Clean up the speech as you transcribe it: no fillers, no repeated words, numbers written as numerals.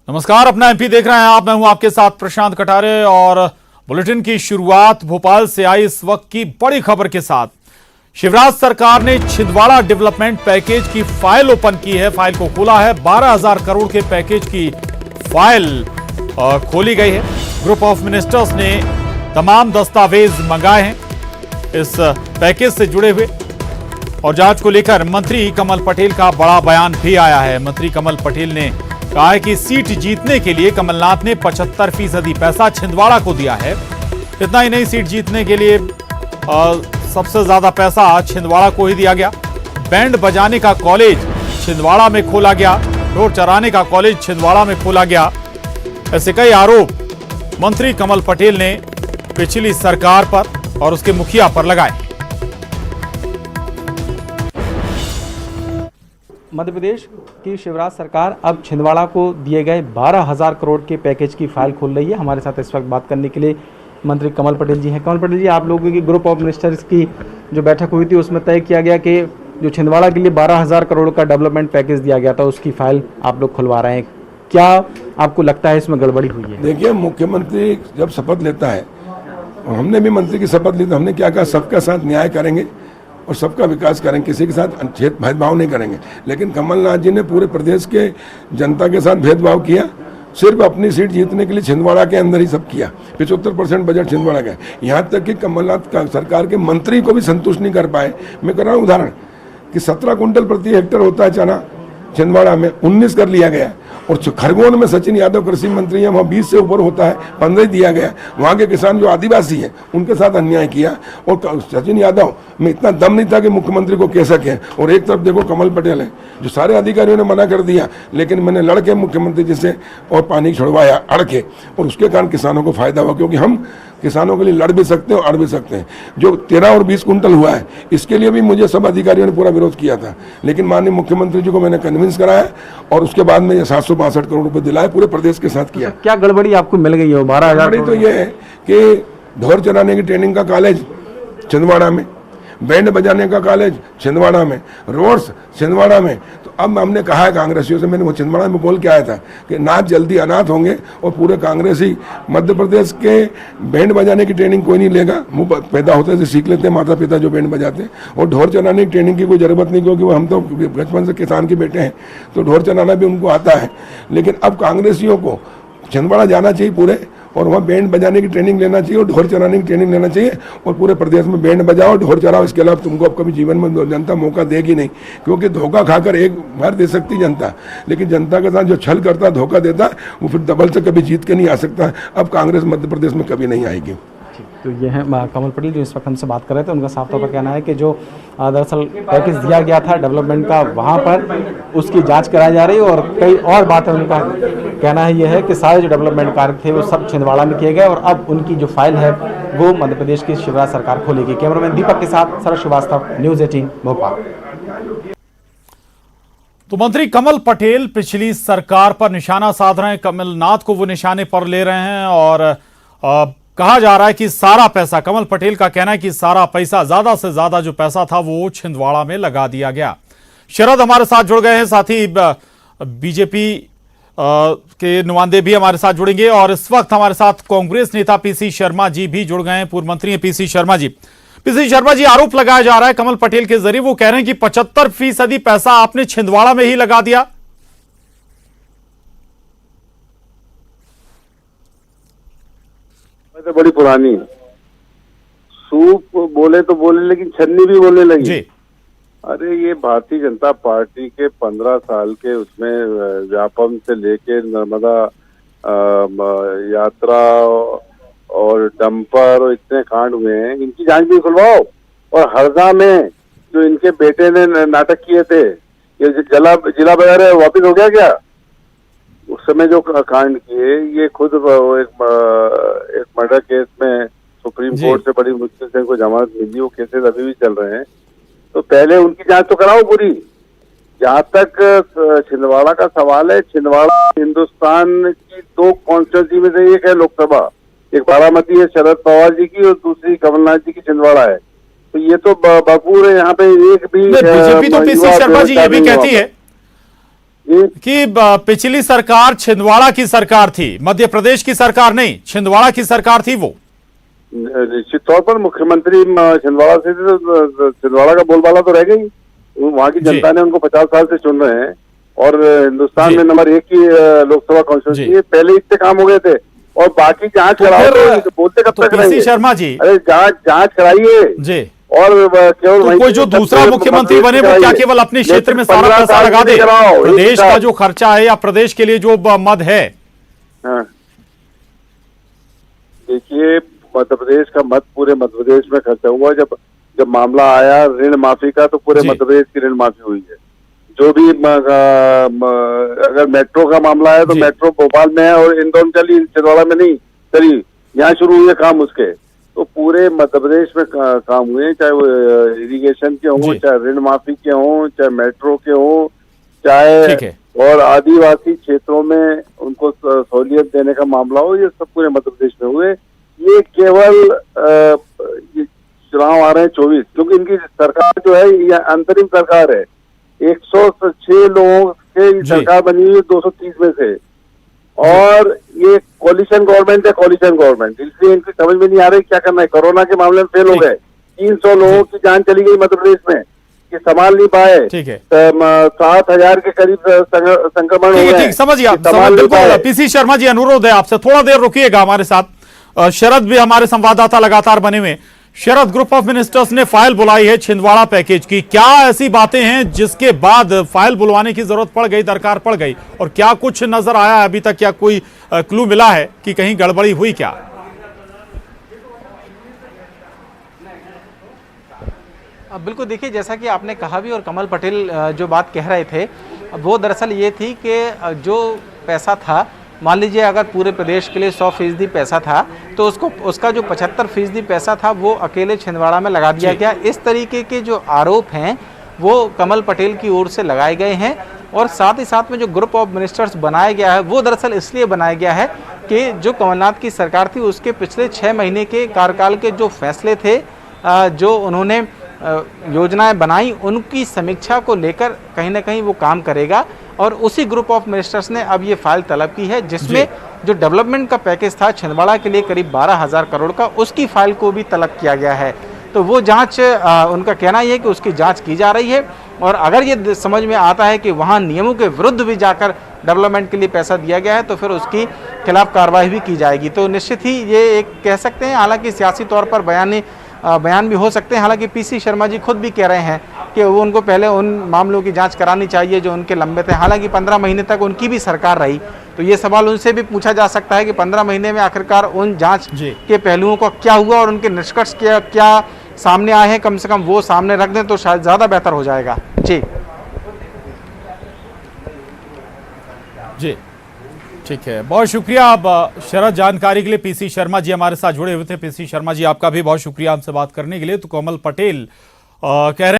नमस्कार, अपना एमपी देख रहे हैं आप। मैं हूं आपके साथ प्रशांत कटारे और बुलेटिन की शुरुआत भोपाल से आई इस वक्त की बड़ी खबर के साथ। शिवराज सरकार ने छिंदवाड़ा डेवलपमेंट पैकेज की फाइल ओपन की है, फाइल को खोला है। 12,000 करोड़ के पैकेज की फाइल खोली गई है। ग्रुप ऑफ मिनिस्टर्स ने तमाम दस्तावेज मंगाए हैं इस पैकेज से जुड़े हुए, और जांच को लेकर मंत्री कमल पटेल का बड़ा बयान भी आया है। मंत्री कमल पटेल ने कहा है कि सीट जीतने के लिए कमलनाथ ने 75% पैसा छिंदवाड़ा को दिया है। इतना ही नहीं, सीट जीतने के लिए सबसे ज्यादा पैसा छिंदवाड़ा को ही दिया गया। बैंड बजाने का कॉलेज छिंदवाड़ा में खोला गया, ढोर चराने का कॉलेज छिंदवाड़ा में खोला गया। ऐसे कई आरोप मंत्री कमल पटेल ने पिछली सरकार पर और उसके मुखिया पर लगाए। मध्य प्रदेश की शिवराज सरकार अब छिंदवाड़ा को दिए गए 12,000 करोड़ के पैकेज की फाइल खोल रही है। हमारे साथ इस वक्त बात करने के लिए मंत्री कमल पटेल जी हैं। कमल पटेल जी, आप लोगों की ग्रुप ऑफ मिनिस्टर्स की जो बैठक हुई थी उसमें तय किया गया कि जो छिंदवाड़ा के लिए 12,000 करोड़ का डेवलपमेंट पैकेज दिया गया था उसकी फाइल आप लोग खुलवा रहे हैं। क्या आपको लगता है इसमें गड़बड़ी हुई है? देखिए, मुख्यमंत्री जब शपथ लेता है, और हमने भी मंत्री की शपथ ली, तो हमने क्या कहा, सबका साथ न्याय करेंगे और सबका विकास करेंगे, किसी के साथ भेदभाव नहीं करेंगे। लेकिन कमलनाथ जी ने पूरे प्रदेश के जनता के साथ भेदभाव किया, सिर्फ अपनी सीट जीतने के लिए छिंदवाड़ा के अंदर ही सब किया। 75% बजट छिंदवाड़ा का है। यहाँ तक कि कमलनाथ का सरकार के मंत्री को भी संतुष्ट नहीं कर पाए। मैं कर रहा हूँ उदाहरण कि 17 कुंटल प्रति हेक्टेयर होता है चना, छिंदवाड़ा में 19 कर लिया गया। और खरगोन में सचिन यादव कृषि मंत्री है, वहाँ 20 से ऊपर होता है, 15 दिया गया। वहाँ के किसान जो आदिवासी हैं उनके साथ अन्याय किया, और सचिन यादव में इतना दम नहीं था कि मुख्यमंत्री को कह सके। और एक तरफ देखो कमल पटेल है, जो सारे अधिकारियों ने मना कर दिया, लेकिन मैंने लड़के मुख्यमंत्री जी से और पानी छुड़वाया अड़ के, और उसके कारण किसानों को फायदा हुआ। क्योंकि हम किसानों के लिए लड़ भी सकते हैं और अड़ भी सकते हैं। जो 13 और 20 कुंटल हुआ है, इसके लिए भी मुझे सब अधिकारियों ने पूरा विरोध किया था, लेकिन माननीय मुख्यमंत्री जी को मैंने कन्विंस कराया और उसके बाद में 762 करोड़ रुपए दिलाए, पूरे प्रदेश के साथ किया। क्या गड़बड़ी आपको मिल गई है? 12,000 तो ये है कि ढोर चराने की ट्रेनिंग का कॉलेज छिंदवाड़ा में, बैंड बजाने का कॉलेज छिंदवाड़ा में, रोड्स छिंदवाड़ा में। तो अब हमने कहा है कांग्रेसियों से, मैंने वो छिंदवाड़ा में बोल के आया था कि नाथ जल्दी अनाथ होंगे, और पूरे कांग्रेसी मध्य प्रदेश के बैंड बजाने की ट्रेनिंग कोई नहीं लेगा। मुँह पैदा होते से सीख लेते हैं माता पिता जो बैंड बजाते हैं, और ढोर चराने की ट्रेनिंग की कोई जरूरत नहीं, क्योंकि हम तो बचपन से किसान के बेटे हैं, तो ढोर चराना भी उनको आता है। लेकिन अब कांग्रेसियों को छिंदवाड़ा जाना चाहिए पूरे, और वहाँ बैंड बजाने की ट्रेनिंग लेना चाहिए और ढोर चराने की ट्रेनिंग लेना चाहिए, और पूरे प्रदेश में बैंड बजाओ, ढोर चराओ। इसके अलावा तुमको अब कभी जीवन में जनता मौका देगी नहीं, क्योंकि धोखा खाकर एक बार दे सकती जनता, लेकिन जनता के साथ जो छल करता, धोखा देता, वो फिर डबल से कभी जीत के नहीं आ सकता। अब कांग्रेस मध्य प्रदेश में कभी नहीं आएगी। तो ये है कमल पटेल जो इस वक्त हमसे बात कर रहे थे। उनका साफ तौर पर कहना है कि जो दरअसल पैकेज दिया गया था डेवलपमेंट का, वहाँ पर उसकी जांच कराई जा रही है, और कई और बातें उनका कहना है ये है कि सारे जो डेवलपमेंट कार्य थे वो सब छिंदवाड़ा में किए गए, और अब उनकी जो फाइल है वो मध्य प्रदेश की शिवराज सरकार खोलेगी। कैमरामैन दीपक के साथ शरद श्रीवास्तव, न्यूज़ 18 भोपाल। तो मंत्री कमल पटेल पिछली सरकार पर निशाना साध रहे हैं, कमलनाथ को वो निशाने पर ले रहे हैं, और कहा जा रहा है कि सारा पैसा, कमल पटेल का कहना है कि सारा पैसा, ज्यादा से ज्यादा जो पैसा था वो छिंदवाड़ा में लगा दिया गया। शरद हमारे साथ जुड़ गए हैं, साथ ही बीजेपी के नुमाइंदे भी हमारे साथ जुड़ेंगे, और इस वक्त हमारे साथ कांग्रेस नेता पीसी शर्मा जी भी जुड़ गए हैं, पूर्व मंत्री हैं पीसी शर्मा जी। पीसी शर्मा जी, आरोप लगाया जा रहा है कमल पटेल के जरिए, वो कह रहे हैं कि 75% पैसा आपने छिंदवाड़ा में ही लगा दिया। तो बड़ी पुरानी सूप बोले तो बोले, लेकिन छन्नी भी बोलने लगी जी। अरे ये भारतीय जनता पार्टी के 15 साल के उसमें व्यापम से लेके नर्मदा यात्रा और डंपर और इतने कांड हुए हैं, इनकी जांच भी खुलवाओ। और हरदा में जो इनके बेटे ने नाटक किए थे, ये जिला बाजार वापिस हो गया क्या? उस समय जो कांड किए, ये खुद एक मर्डर केस में सुप्रीम कोर्ट से बड़ी मुश्किल से इनको जमानत मिली, वो केसेस अभी भी चल रहे हैं। तो पहले उनकी जांच तो कराओ पूरी। जहाँ तक छिंदवाड़ा का सवाल है, छिंदवाड़ा हिंदुस्तान की 2 कॉन्स्टिट्यूंसी में से एक है लोकसभा, एक बारामती है शरद पवार जी की, और दूसरी कमलनाथ जी की छिंदवाड़ा है। तो ये तो भरपूर है, यहाँ पे एक भी बीजेपी तो पीसी शर्मा जी ये भी कहती है, कि पिछली सरकार छिंदवाड़ा की सरकार थी, मध्य प्रदेश की सरकार नहीं, छिंदवाड़ा की सरकार थी वो। निश्चित तौर पर मुख्यमंत्री छिंदवाड़ा से थे, तो छिंदवाड़ा का बोलबाला तो रह गई। वहाँ की जनता ने उनको 50 साल से चुन रहे हैं और हिंदुस्तान में नंबर 1 की लोकसभा कॉन्स्टिट्यूंसी है। पहले इतने काम हो गए थे और बाकी जांच कराओ तो बोलते कब तक पीसी शर्मा जी, अरे जांच कराइए जी, और केवल तो कोई जो दूसरा मुख्यमंत्री बने वो क्या केवल अपने क्षेत्र में सारा पैसा लगा दे? प्रदेश का जो खर्चा है या प्रदेश के लिए जो मद है, देखिए मध्य प्रदेश का मत पूरे मध्य प्रदेश में खर्चा हुआ। जब मामला आया ऋण माफी का तो पूरे मध्य प्रदेश की ऋण माफी हुई है। जो भी अगर मेट्रो का मामला है तो मेट्रो भोपाल में है और इंदौर में चली, छिंदवाड़ा में नहीं चली, यहाँ शुरू हुए काम उसके। तो पूरे मध्य प्रदेश में काम हुए, चाहे वो इरिगेशन के हों, चाहे ऋण माफी के हों, चाहे मेट्रो के हों, चाहे और आदिवासी क्षेत्रों में उनको सहूलियत देने का मामला हो, ये सब पूरे मध्य प्रदेश में हुए। ये केवल चुनाव आ रहे हैं 24, क्योंकि इनकी सरकार जो है ये अंतरिम सरकार है। 106 लोगों से सरकार बनी हुई है 230 में से, और ये कोलिशन गवर्नमेंट है, कोलिशन गवर्नमेंट, इसलिए इनकी समझ में नहीं आ रही क्या करना है। कोरोना के मामले में फेल हो गए, 300 लोगों की जान चली गई मध्य प्रदेश में, कि संभाल नहीं पाए। ठीक है, 7,000 के करीब संक्रमण हो गए। समझ गया, बिल्कुल। पीसी शर्मा जी, अनुरोध है आपसे, थोड़ा देर रुकिएगा हमारे साथ। शरद भी हमारे संवाददाता लगातार बने हुए। शरद, ग्रुप ऑफ मिनिस्टर्स ने फाइल बुलाई है छिंदवाड़ा पैकेज की, क्या ऐसी बातें हैं जिसके बाद फाइल बुलवाने की जरूरत पड़ गई, दरकार पड़ गई, और क्या कुछ नजर आया अभी तक? क्या कोई क्लू मिला है कि कहीं गड़बड़ी हुई क्या? बिल्कुल, देखिए जैसा कि आपने कहा भी और कमल पटेल जो बात कह रहे थे वो दरअसल ये थी कि जो पैसा था, मान लीजिए अगर पूरे प्रदेश के लिए 100% पैसा था तो उसका जो 75% पैसा था वो अकेले छिंदवाड़ा में लगा दिया गया। इस तरीके के जो आरोप हैं वो कमल पटेल की ओर से लगाए गए हैं। और साथ ही साथ में जो ग्रुप ऑफ मिनिस्टर्स बनाया गया है वो दरअसल इसलिए बनाया गया है कि जो कमलनाथ की सरकार थी उसके पिछले 6 महीने के कार्यकाल के जो फैसले थे, जो उन्होंने योजनाएं बनाई, उनकी समीक्षा को लेकर कहीं ना कहीं वो काम करेगा। और उसी ग्रुप ऑफ मिनिस्टर्स ने अब ये फाइल तलब की है जिसमें जो डेवलपमेंट का पैकेज था छिंदवाड़ा के लिए करीब 12,000 करोड़ का, उसकी फाइल को भी तलब किया गया है। तो वो जांच, उनका कहना ये है कि उसकी जांच की जा रही है, और अगर ये समझ में आता है कि वहाँ नियमों के विरुद्ध भी जाकर डेवलपमेंट के लिए पैसा दिया गया है तो फिर उसकी खिलाफ कार्रवाई भी की जाएगी। तो निश्चित ही ये एक कह सकते हैं, हालांकि सियासी तौर पर बयान भी हो सकते हैं। हालांकि पीसी शर्मा जी खुद भी कह रहे हैं कि वो उनको पहले उन मामलों की जांच करानी चाहिए जो उनके लंबे थे। हालांकि 15 महीने तक उनकी भी सरकार रही, तो ये सवाल उनसे भी पूछा जा सकता है कि 15 महीने में आखिरकार उन जांच के पहलुओं का क्या हुआ और उनके निष्कर्ष क्या सामने आए हैं, कम से कम वो सामने रख दें तो शायद ज़्यादा बेहतर हो जाएगा। जी जी, ठीक है, बहुत शुक्रिया। अब शरद, जानकारी के लिए पीसी शर्मा जी हमारे साथ जुड़े हुए थे। पीसी शर्मा जी, आपका भी बहुत शुक्रिया हमसे बात करने के लिए। तो कमल पटेल कह रहे हैं